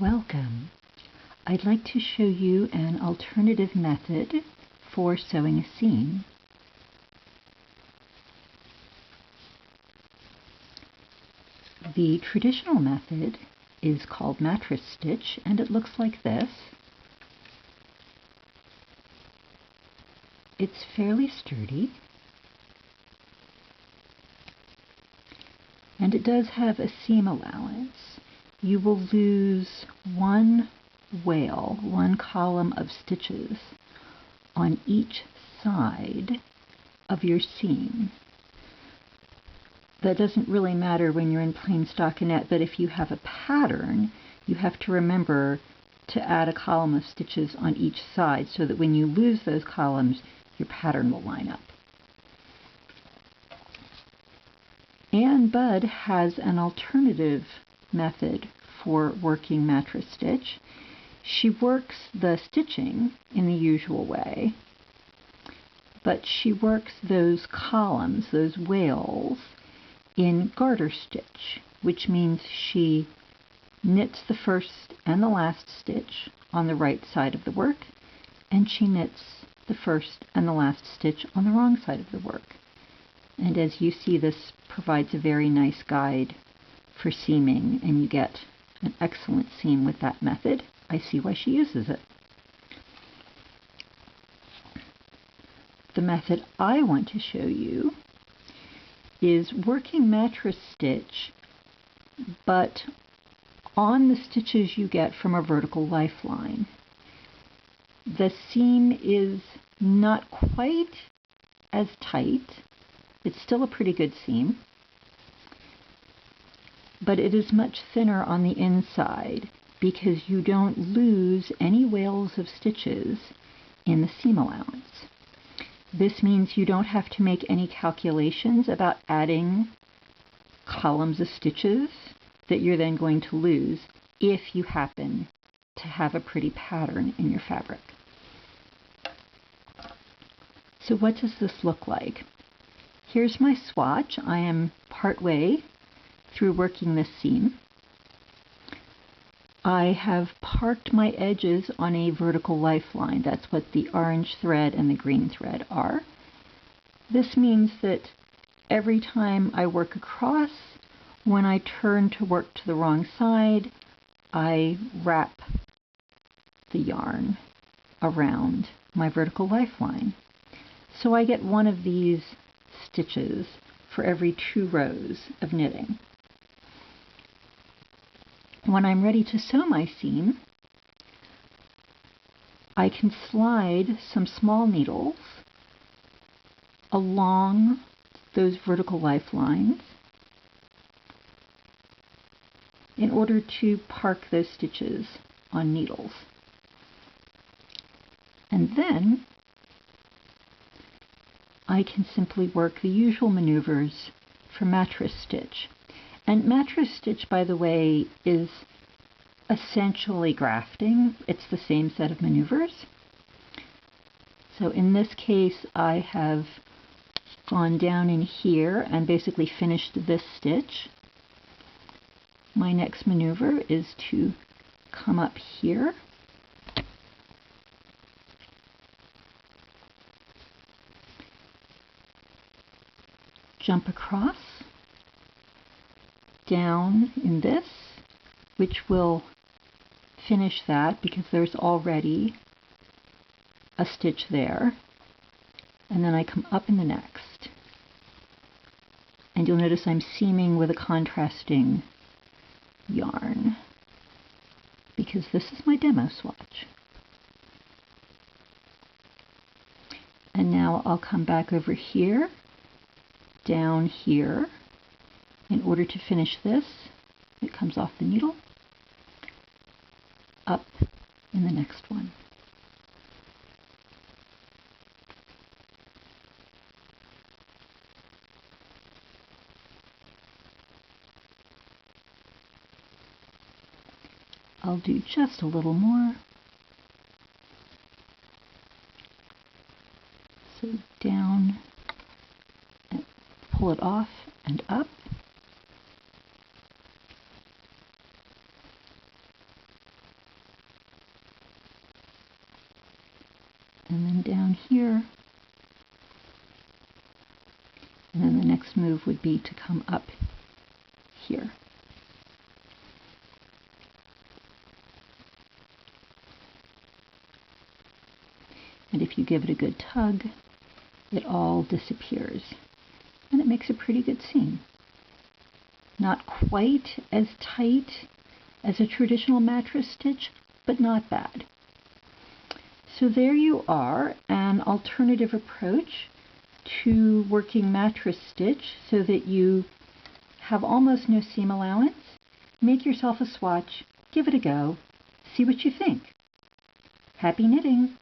Welcome. I'd like to show you an alternative method for sewing a seam. The traditional method is called mattress stitch, and it looks like this. It's fairly sturdy, and it does have a seam allowance. You will lose one column of stitches on each side of your seam. That doesn't really matter when you're in plain stockinette, but if you have a pattern, you have to remember to add a column of stitches on each side so that when you lose those columns, your pattern will line up. Ann Budd has an alternative method for working mattress stitch. She works the stitching in the usual way, but she works those columns, those wales, in garter stitch, which means she knits the first and the last stitch on the right side of the work, and she knits the first and the last stitch on the wrong side of the work. And as you see, this provides a very nice guide for seaming, and you get an excellent seam with that method. I see why she uses it. The method I want to show you is working mattress stitch, but on the stitches you get from a vertical lifeline. The seam is not quite as tight. It's still a pretty good seam, but it is much thinner on the inside because you don't lose any wales of stitches in the seam allowance. This means you don't have to make any calculations about adding columns of stitches that you're then going to lose if you happen to have a pretty pattern in your fabric. So what does this look like? Here's my swatch. I am partway through working this seam. I have parked my edges on a vertical lifeline. That's what the orange thread and the green thread are. This means that every time I work across, when I turn to work to the wrong side, I wrap the yarn around my vertical lifeline. So I get one of these stitches for every 2 rows of knitting. When I'm ready to sew my seam, I can slide some small needles along those vertical lifelines in order to park those stitches on needles. And then I can simply work the usual maneuvers for mattress stitch. And mattress stitch, by the way, is essentially grafting. It's the same set of maneuvers. So in this case, I have gone down in here and basically finished this stitch. My next maneuver is to come up here, jump across, down in this, which will finish that because there's already a stitch there, and then I come up in the next, and you'll notice I'm seaming with a contrasting yarn because this is my demo swatch. And now I'll come back over here, down here. In order to finish this, it comes off the needle, up in the next one. I'll do just a little more. So down, and pull it off and up. and then down here. And then the next move would be to come up here. And if you give it a good tug, it all disappears. And it makes a pretty good seam. Not quite as tight as a traditional mattress stitch, but not bad. So there you are, an alternative approach to working mattress stitch so that you have almost no seam allowance. Make yourself a swatch, give it a go, see what you think. Happy knitting!